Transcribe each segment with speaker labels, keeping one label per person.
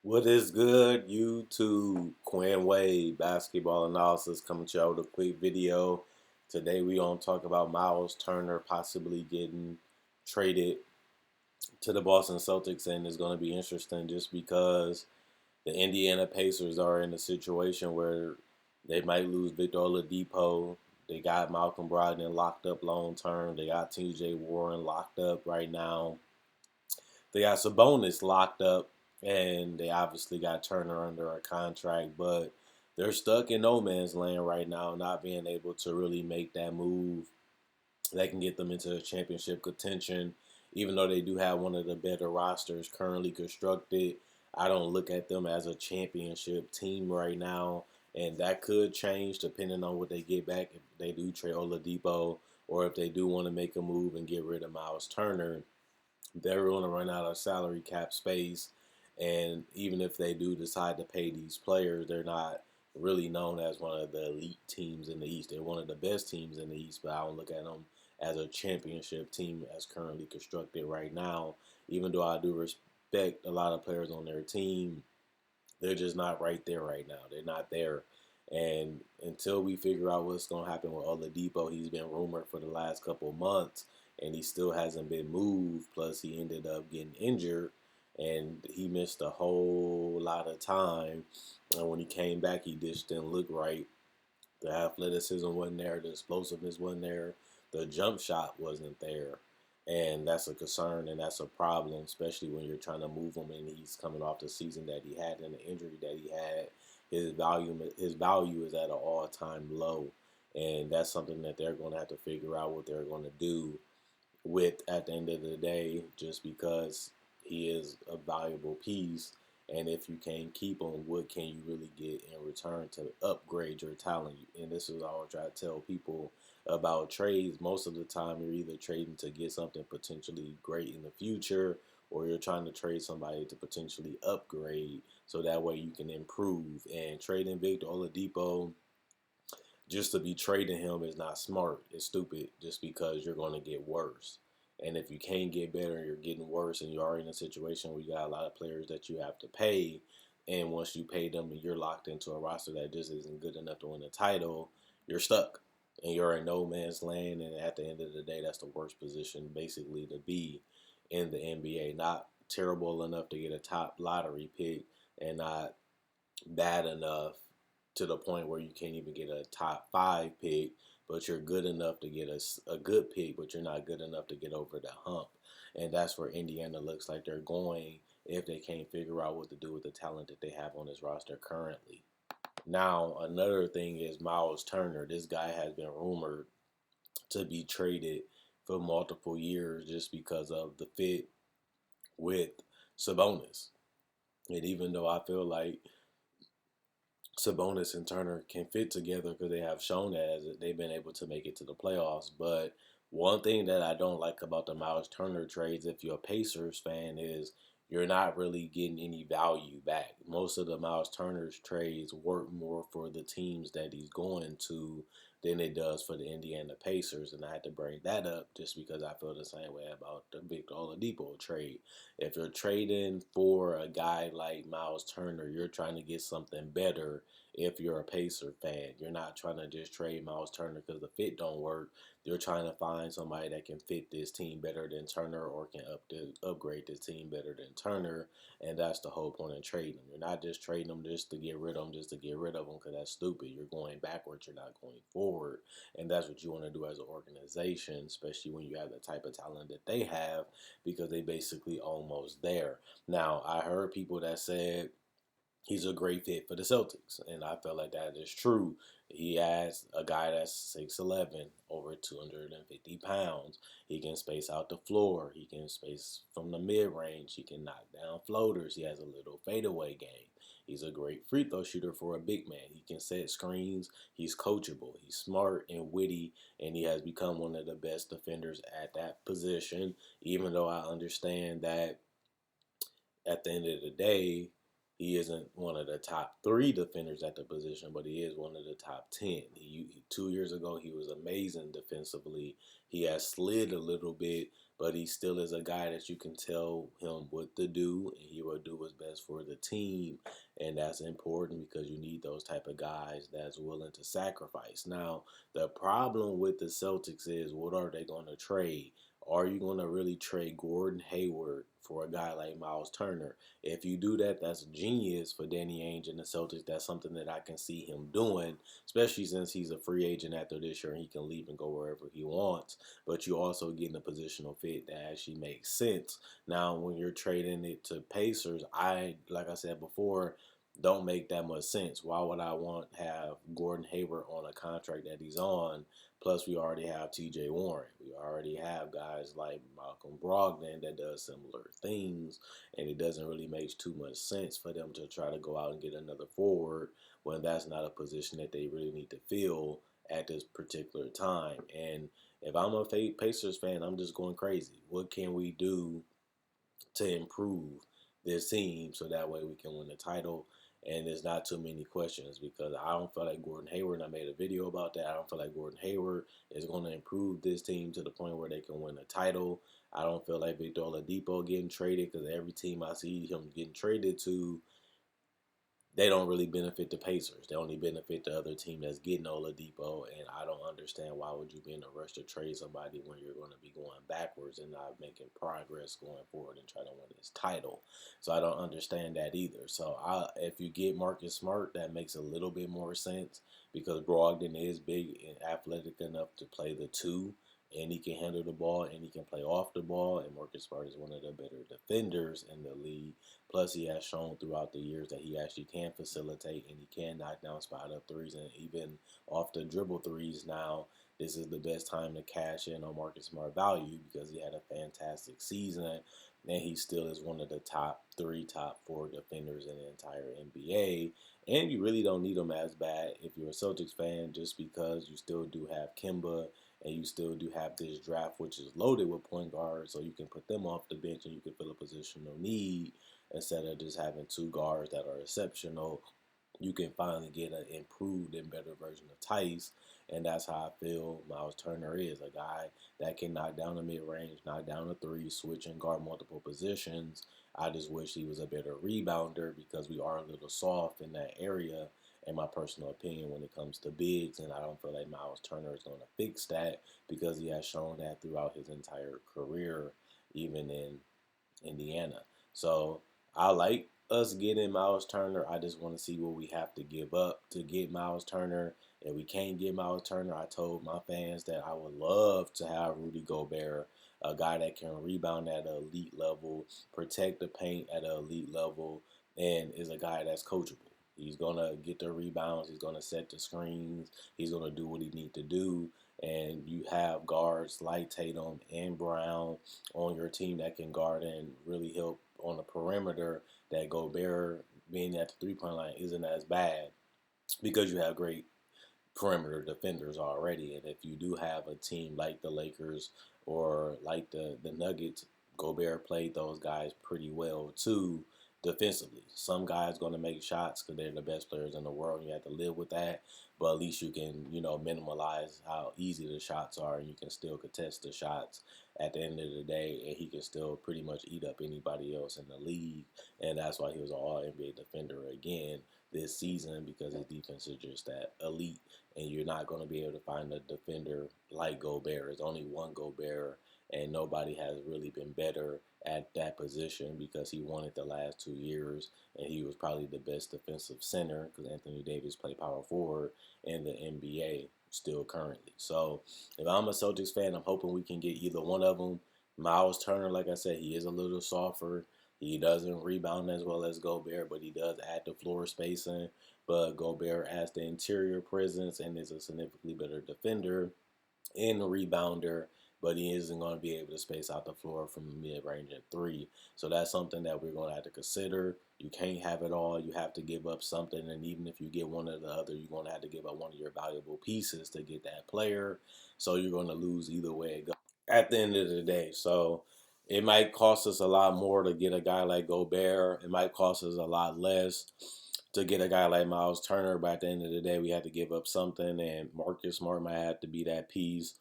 Speaker 1: What is good, YouTube? Quinn Wade, basketball analysis, coming to you with a quick video. Today we gonna talk about Myles Turner possibly getting traded to the Boston Celtics, and it's gonna be interesting just because the Indiana Pacers are in a situation where they might lose Victor Oladipo. They got Malcolm Brogdon locked up long term. They got T.J. Warren locked up right now. They got Sabonis locked up, and they obviously got Turner under a contract, but they're stuck in no man's land right now, not being able to really make that move that can get them into championship contention. Even though they do have one of the better rosters currently constructed, I don't look at them as a championship team right now, and that could change depending on what they get back if they do trade Oladipo or if they do want to make a move and get rid of Myles Turner. They're going to run out of salary cap space. And even if they do decide to pay these players, they're not really known as one of the elite teams in the East. They're one of the best teams in the East, but I don't look at them as a championship team as currently constructed right now. Even though I do respect a lot of players on their team, they're just not right there right now. They're not there. And until we figure out what's going to happen with Oladipo, he's been rumored for the last couple of months, and he still hasn't been moved. Plus, he ended up getting injured, and he missed a whole lot of time. And when he came back, he just didn't look right. The athleticism wasn't there. The explosiveness wasn't there. The jump shot wasn't there. And that's a concern and that's a problem, especially when you're trying to move him and he's coming off the season that he had and the injury that he had. His value is at an all-time low. And that's something that they're going to have to figure out what they're going to do with at the end of the day, just because he is a valuable piece. And if you can't keep him, what can you really get in return to upgrade your talent? And this is all I try to tell people about trades. Most of the time, you're either trading to get something potentially great in the future, or you're trying to trade somebody to potentially upgrade so that way you can improve. And trading Victor Oladipo just to be trading him is not smart. It's stupid just because you're going to get worse. And if you can't get better and you're getting worse and you are in a situation where you got a lot of players that you have to pay, and once you pay them and you're locked into a roster that just isn't good enough to win a title, you're stuck. And you're in no man's land. And at the end of the day, that's the worst position basically to be in the NBA. Not terrible enough to get a top lottery pick and not bad enough to the point where you can't even get a top five pick, but you're good enough to get a good pick, but you're not good enough to get over the hump. And that's where Indiana looks like they're going if they can't figure out what to do with the talent that they have on this roster currently. Now, another thing is Myles Turner. This guy has been rumored to be traded for multiple years just because of the fit with Sabonis. And even though I feel like Sabonis and Turner can fit together because they have shown that as they've been able to make it to the playoffs. But one thing that I don't like about the Myles Turner trades, if you're a Pacers fan, is you're not really getting any value back. Most of the Myles Turner's trades work more for the teams that he's going to than it does for the Indiana Pacers. And I had to bring that up just because I feel the same way about the Victor Oladipo trade. If you're trading for a guy like Myles Turner, you're trying to get something better if you're a Pacer fan. You're not trying to just trade Myles Turner because the fit don't work. You're trying to find somebody that can fit this team better than Turner or can upgrade this team better than Turner. And that's the whole point of trading them. You're not just trading them just to get rid of them, just to get rid of them because that's stupid. You're going backwards. You're not going forward. And that's what you want to do as an organization, especially when you have the type of talent that they have because they basically almost there. Now, I heard people that said he's a great fit for the Celtics, and I feel like that is true. He has a guy that's 6'11", over 250 pounds. He can space out the floor. He can space from the mid-range. He can knock down floaters. He has a little fadeaway game. He's a great free throw shooter for a big man. He can set screens. He's coachable. He's smart and witty, and he has become one of the best defenders at that position, even though I understand that at the end of the day, he isn't one of the top three defenders at the position, but he is one of the top 10. 2 years ago, he was amazing defensively. He has slid a little bit, but he still is a guy that you can tell him what to do, and he will do what's best for the team, and that's important because you need those type of guys that's willing to sacrifice. Now, the problem with the Celtics is, what are they going to trade? Are you going to really trade Gordon Hayward for a guy like Myles Turner? If you do that, that's genius for Danny Ainge and the Celtics. That's something that I can see him doing, especially since he's a free agent after this year and he can leave and go wherever he wants. But you also get in a positional fit that actually makes sense. Now, when you're trading it to Pacers, like I said before, don't make that much sense. Why would I want to have Gordon Hayward on a contract that he's on? Plus, we already have T.J. Warren. We already have guys like Malcolm Brogdon that does similar things, and it doesn't really make too much sense for them to try to go out and get another forward when that's not a position that they really need to fill at this particular time. And if I'm a Pacers fan, I'm just going crazy. What can we do to improve this team so that way we can win the title? And there's not too many questions because I don't feel like Gordon Hayward, and I made a video about that, I don't feel like Gordon Hayward is going to improve this team to the point where they can win a title. I don't feel like Victor Oladipo getting traded, because every team I see him getting traded to, they don't really benefit the Pacers. They only benefit the other team that's getting Oladipo, and I don't understand why would you be in a rush to trade somebody when you're going to be going backwards and not making progress going forward and trying to win this title. So I don't understand that either. So if you get Marcus Smart, that makes a little bit more sense because Brogdon is big and athletic enough to play the two, and he can handle the ball and he can play off the ball. And Marcus Smart is one of the better defenders in the league. Plus, he has shown throughout the years that he actually can facilitate and he can knock down spot up threes and even off the dribble threes. Now, this is the best time to cash in on Marcus Smart value because he had a fantastic season and he still is one of the top three, top four defenders in the entire NBA. And you really don't need him as bad if you're a Celtics fan, just because you still do have Kemba and you still do have this draft, which is loaded with point guards, so you can put them off the bench and you can fill a positional need instead of just having two guards that are exceptional. You can finally get an improved and better version of Theis, and that's how I feel Myles Turner is, a guy that can knock down the mid-range, knock down the three, switch and guard multiple positions. I just wish he was a better rebounder because we are a little soft in that area, in my personal opinion, when it comes to bigs, and I don't feel like Myles Turner is going to fix that because he has shown that throughout his entire career, even in Indiana. So I like us getting Myles Turner. I just want to see what we have to give up to get Myles Turner. If we can't get Myles Turner, I told my fans that I would love to have Rudy Gobert, a guy that can rebound at an elite level, protect the paint at an elite level, and is a guy that's coachable. He's going to get the rebounds. He's going to set the screens. He's going to do what he needs to do. And you have guards like Tatum and Brown on your team that can guard and really help on the perimeter. That Gobert being at the three-point line isn't as bad because you have great perimeter defenders already. And if you do have a team like the Lakers or like the Nuggets, Gobert played those guys pretty well too defensively. Some guys going to make shots because they're the best players in the world. And you have to live with that, but at least you can, minimize how easy the shots are, and you can still contest the shots at the end of the day, and he can still pretty much eat up anybody else in the league. And that's why he was an All NBA defender again this season, because his defense is just that elite, and you're not going to be able to find a defender like Gobert. There's only one Gobert, and nobody has really been better at that position because he won it the last 2 years, and he was probably the best defensive center because Anthony Davis played power forward in the NBA still currently. So if I'm a Celtics fan, I'm hoping we can get either one of them. Myles Turner, like I said, he is a little softer. He doesn't rebound as well as Gobert, but he does add the floor spacing. But Gobert adds the interior presence and is a significantly better defender and a rebounder, but he isn't going to be able to space out the floor from mid-range at three. So that's something that we're going to have to consider. You can't have it all. You have to give up something, and even if you get one or the other, you're going to have to give up one of your valuable pieces to get that player. So you're going to lose either way it goes at the end of the day. So it might cost us a lot more to get a guy like Gobert. It might cost us a lot less to get a guy like Myles Turner, but at the end of the day, we had to give up something, and Marcus Smart might have to be that piece,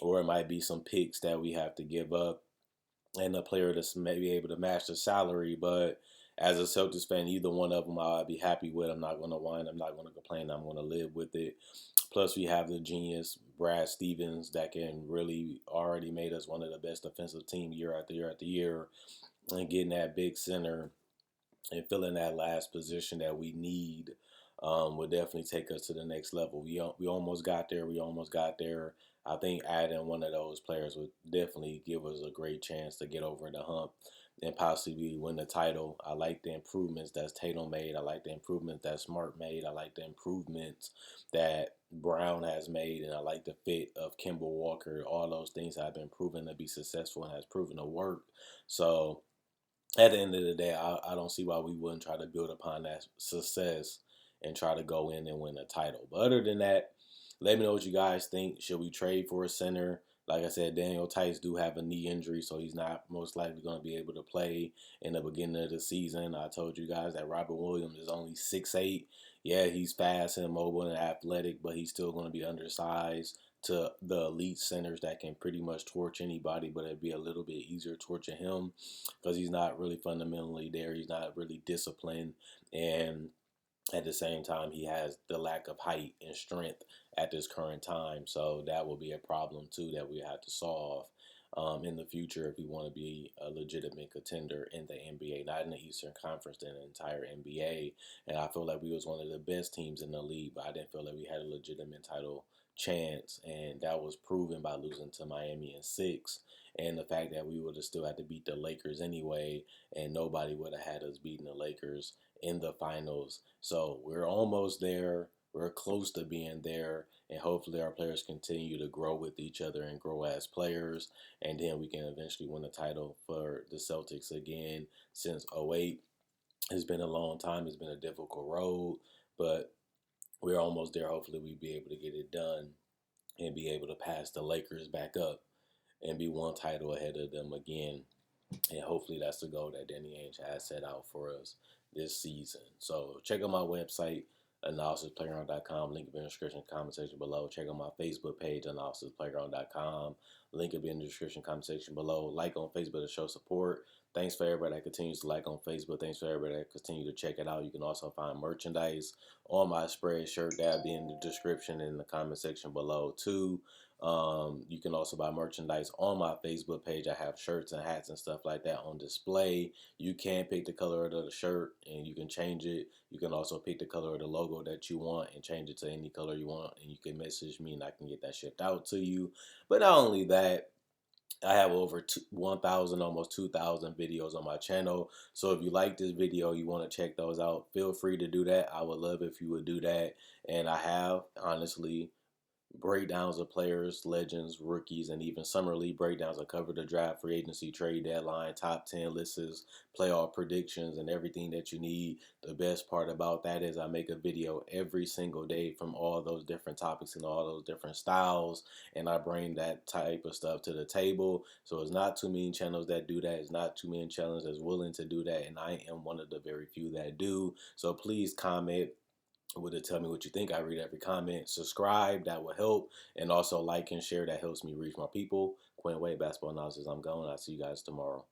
Speaker 1: or it might be some picks that we have to give up and a player that's maybe able to match the salary. But as a Celtics fan, either one of them I'd be happy with. I'm not going to whine. I'm not going to complain. I'm going to live with it. Plus, we have the genius Brad Stevens that can really already made us one of the best defensive team year after year after year, and getting that big center and filling that last position that we need would definitely take us to the next level. We almost got there. We almost got there. I think adding one of those players would definitely give us a great chance to get over the hump and possibly win the title. I like the improvements that Tatum made. I like the improvements that Smart made. I like the improvements that Brown has made, and I like the fit of Kemba Walker. All those things have been proven to be successful and has proven to work. So at the end of the day, I don't see why we wouldn't try to build upon that success and try to go in and win a title. But other than that, let me know what you guys think. Should we trade for a center? Like I said, Daniel Tice do have a knee injury, so he's not most likely going to be able to play in the beginning of the season. I told you guys that Robert Williams is only 6'8". Yeah, he's fast and mobile and athletic, but he's still going to be undersized to the elite centers that can pretty much torch anybody, but it'd be a little bit easier torching him because he's not really fundamentally there. He's not really disciplined. And at the same time, he has the lack of height and strength at this current time. So that will be a problem, too, that we have to solve in the future if we want to be a legitimate contender in the NBA, not in the Eastern Conference, in the entire NBA. And I feel like we was one of the best teams in the league, but I didn't feel like we had a legitimate title chance. And that was proven by losing to Miami in 6. And the fact that we would have still had to beat the Lakers anyway, and nobody would have had us beating the Lakers in the finals. So we're almost there. We're close to being there. And hopefully our players continue to grow with each other and grow as players. And then we can eventually win the title for the Celtics again. Since '08, it's been a long time. It's been a difficult road. But we're almost there. Hopefully we'll be able to get it done and be able to pass the Lakers back up and be one title ahead of them again. And hopefully that's the goal that Danny Ainge has set out for us this season. So check out my website, analysisplayground.com. Link in the description comment section below. Check out my Facebook page, analysisplayground.com. Link will be in the description comment section below. Like on Facebook to show support. Thanks for everybody that continues to like on Facebook. Thanks for everybody that continue to check it out. You can also find merchandise on my spread shirt. That'll be in the description in the comment section below too. You can also buy merchandise on my Facebook page. I have shirts and hats and stuff like that on display. You can pick the color of the shirt and you can change it. You can also pick the color of the logo that you want and change it to any color you want. And you can message me and I can get that shipped out to you. But not only that, I have over 1,000, almost 2,000 videos on my channel. So if you like this video, you want to check those out, feel free to do that. I would love if you would do that. And I have, honestly, breakdowns of players, legends, rookies, and even summer league breakdowns. I cover the draft, free agency, trade deadline, top 10 lists, playoff predictions, and everything that you need. The best part about that is I make a video every single day from all those different topics and all those different styles, and I bring that type of stuff to the table. So it's not too many channels that do that. It's not too many channels that's willing to do that, and I am one of the very few that do. So please comment would it tell me what you think. I read every comment. Subscribe, that will help. And also like and share, that helps me reach my people. Quinn Wade, Basketball Analysis. I'm going. I'll see you guys tomorrow.